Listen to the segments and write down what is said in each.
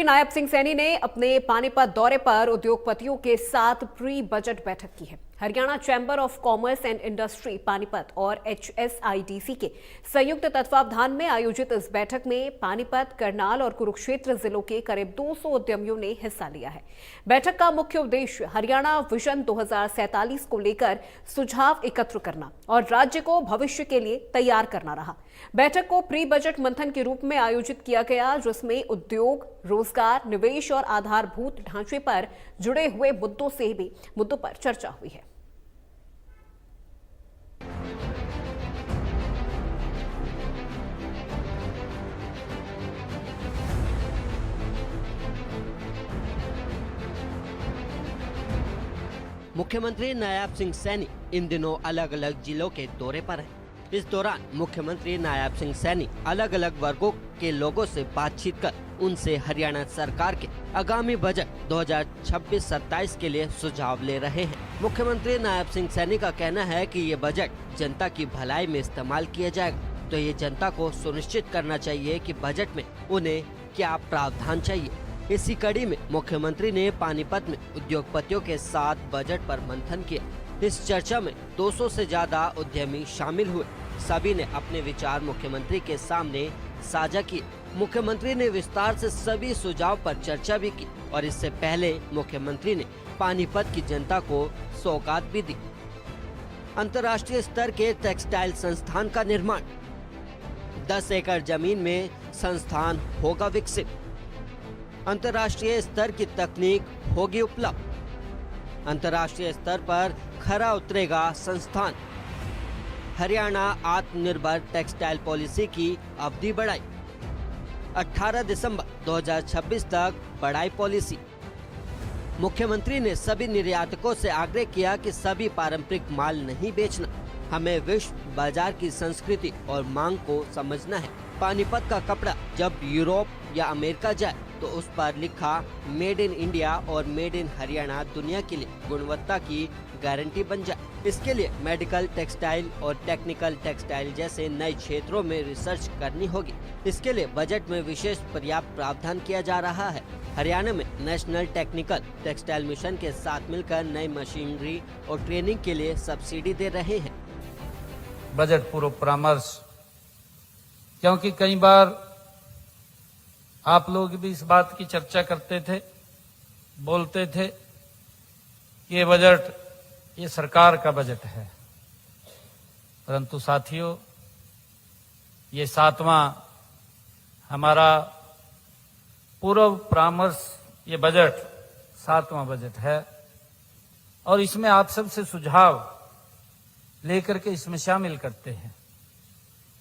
नायब सिंह सैनी ने अपने पानीपत दौरे पर उद्योगपतियों के साथ प्री बजट बैठक की है। Haryana chamber of commerce and industry Panipat और HSIDC के संयुक्त तत्वावधान में आयोजित इस बैठक में पानीपत, करनाल और कुरुक्षेत्र जिलों के करीब 200 उद्यमियों ने हिस्सा लिया है। बैठक का मुख्य उद्देश्य हरियाणा विजन 2047 को लेकर सुझाव एकत्र करना और राज्य को भविष्य के लिए तैयार करना रहा। बैठक को प्री बजट मंथन के रूप में आयोजित किया गया, जिसमें उद्योग, रोजगार, निवेश और आधारभूत ढांचे पर जुड़े हुए मुद्दों पर चर्चा हुई है। मुख्यमंत्री नायब सिंह सैनी इन दिनों अलग अलग जिलों के दौरे पर हैं। इस दौरान मुख्यमंत्री नायब सिंह सैनी अलग अलग वर्गों के लोगों से बातचीत कर उनसे हरियाणा सरकार के आगामी बजट 2026-27 के लिए सुझाव ले रहे हैं। मुख्यमंत्री नायब सिंह सैनी का कहना है कि ये बजट जनता की भलाई में इस्तेमाल किया जाएगा, तो ये जनता को सुनिश्चित करना चाहिए कि बजट में उन्हें क्या प्रावधान चाहिए। इसी कड़ी में मुख्यमंत्री ने पानीपत में उद्योगपतियों के साथ बजट पर मंथन किया। इस चर्चा में 200 से ज्यादा उद्यमी शामिल हुए। सभी ने अपने विचार मुख्यमंत्री के सामने साझा किए। मुख्यमंत्री ने विस्तार से सभी सुझाव पर चर्चा भी की और इससे पहले मुख्यमंत्री ने पानीपत की जनता को सौगात भी दी। अंतर्राष्ट्रीय स्तर के टेक्सटाइल संस्थान का निर्माण, 10 एकड़ जमीन में संस्थान होगा विकसित, अंतर्राष्ट्रीय स्तर की तकनीक होगी उपलब्ध, अंतर्राष्ट्रीय स्तर पर खरा उतरेगा संस्थान, हरियाणा आत्मनिर्भर टेक्सटाइल पॉलिसी की अवधि बढ़ाई, 18 दिसंबर 2026 तक बढ़ाई पॉलिसी। मुख्यमंत्री ने सभी निर्यातकों से आग्रह किया कि सभी पारंपरिक माल नहीं बेचना, हमें विश्व बाजार की संस्कृति और मांग को समझना है। पानीपत का कपड़ा जब यूरोप या अमेरिका जाए तो उस पर लिखा मेड इन इंडिया और मेड इन हरियाणा दुनिया के लिए गुणवत्ता की गारंटी बन जाए। इसके लिए मेडिकल टेक्सटाइल और टेक्निकल टेक्सटाइल जैसे नए क्षेत्रों में रिसर्च करनी होगी। इसके लिए बजट में विशेष पर्याप्त प्रावधान किया जा रहा है। हरियाणा में नेशनल टेक्निकल टेक्सटाइल मिशन के साथ मिलकर नई मशीनरी और ट्रेनिंग के लिए सब्सिडी दे रहे हैं। बजट पूर्व परामर्श, क्योंकि कई बार आप लोग भी इस बात की चर्चा करते थे, बोलते थे कि ये बजट ये सरकार का बजट है, परंतु साथियों ये 7वां हमारा पूर्व परामर्श, ये बजट 7वां बजट है और इसमें आप सबसे सुझाव लेकर के इसमें शामिल करते हैं।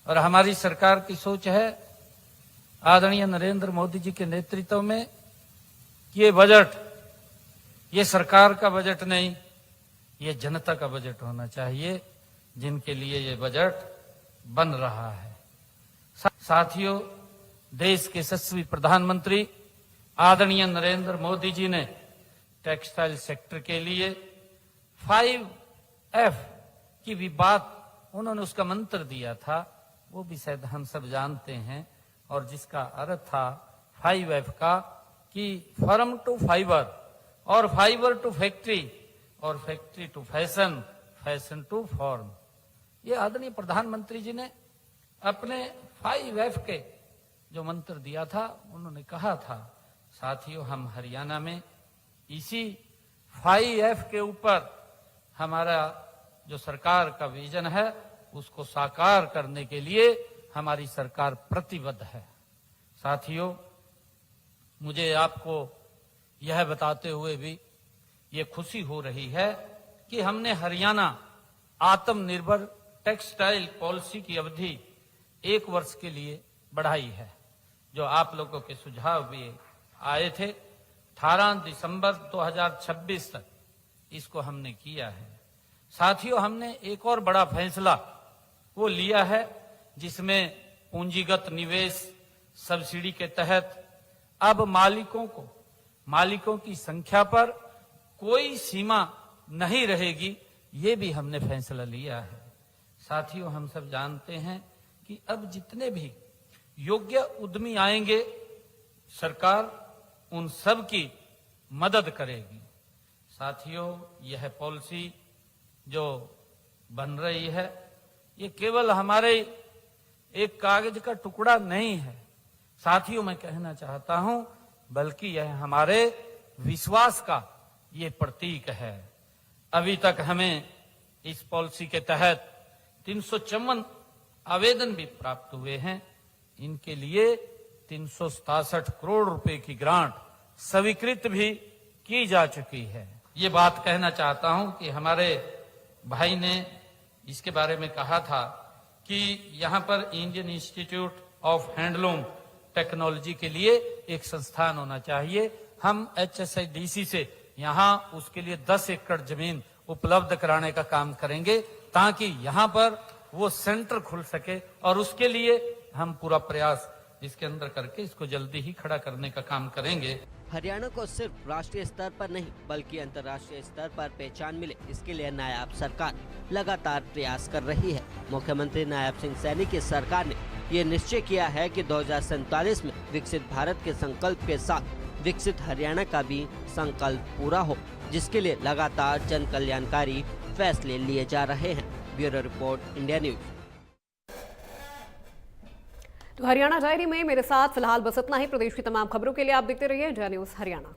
और हमारी सरकार की सोच है, आदरणीय नरेंद्र मोदी जी के नेतृत्व में, ये बजट ये सरकार का बजट नहीं, ये जनता का बजट होना चाहिए, जिनके लिए ये बजट बन रहा है। साथियों, देश के यशस्वी प्रधानमंत्री आदरणीय नरेंद्र मोदी जी ने टेक्सटाइल सेक्टर के लिए 5F की भी बात उन्होंने उसका मंत्र दिया था, वो भी शायद हम सब जानते हैं, और जिसका अर्थ था 5F का कि फर्म टू फाइबर और फाइबर टू फैक्ट्री और factory to fashion, fashion to form. ये आदरणीय प्रधानमंत्री जी ने अपने 5F के जो मंत्र दिया था, उन्होंने कहा था। साथियों, हम हरियाणा में इसी 5F के ऊपर हमारा जो सरकार का विजन है उसको साकार करने के लिए हमारी सरकार प्रतिबद्ध है। साथियों, मुझे आपको यह बताते हुए भी ये खुशी हो रही है कि हमने हरियाणा आत्मनिर्भर टेक्सटाइल पॉलिसी की अवधि 1 वर्ष के लिए बढ़ाई है। जो आप लोगों के सुझाव भी आए थे, 18 दिसंबर 2026 तक इसको हमने किया है। साथियों, हमने एक और बड़ा फैसला वो लिया है, जिसमें पूंजीगत निवेश सब्सिडी के तहत अब मालिकों की संख्या पर कोई सीमा नहीं रहेगी, ये भी हमने फैसला लिया है। साथियों, हम सब जानते हैं कि अब जितने भी योग्य उद्यमी आएंगे, सरकार उन सब की मदद करेगी। साथियों, यह पॉलिसी जो बन रही है ये केवल हमारे एक कागज का टुकड़ा नहीं है साथियों, मैं कहना चाहता हूं, बल्कि यह हमारे विश्वास का ये प्रतीक है। अभी तक हमें इस पॉलिसी के तहत 354 आवेदन भी प्राप्त हुए हैं। इनके लिए 367 करोड़ रुपए की ग्रांट स्वीकृत भी की जा चुकी है। ये बात कहना चाहता हूं कि हमारे भाई ने इसके बारे में कहा था कि यहाँ पर Indian institute of handloom technology के लिए एक संस्थान होना चाहिए। हम HSIDC से यहाँ उसके लिए 10 एकड़ जमीन उपलब्ध कराने का काम करेंगे ताकि यहाँ पर वो सेंटर खुल सके, और उसके लिए हम पूरा प्रयास इसके अंदर करके इसको जल्दी ही खड़ा करने का काम करेंगे। हरियाणा को सिर्फ राष्ट्रीय स्तर पर नहीं बल्कि अंतर्राष्ट्रीय स्तर पर पहचान मिले, इसके लिए नायाब सरकार लगातार प्रयास कर रही है। मुख्यमंत्री नायब सिंह सैनी की सरकार ने ये निश्चय किया है कि 2047 में विकसित भारत के संकल्प के साथ विकसित हरियाणा का भी संकल्प पूरा हो, जिसके लिए लगातार जन कल्याणकारी फैसले लिए जा रहे हैं। Bureau report, India news. तो हरियाणा डायरी में मेरे साथ फिलहाल बस इतना ही। प्रदेश की तमाम खबरों के लिए आप देखते रहिए इंडिया न्यूज हरियाणा।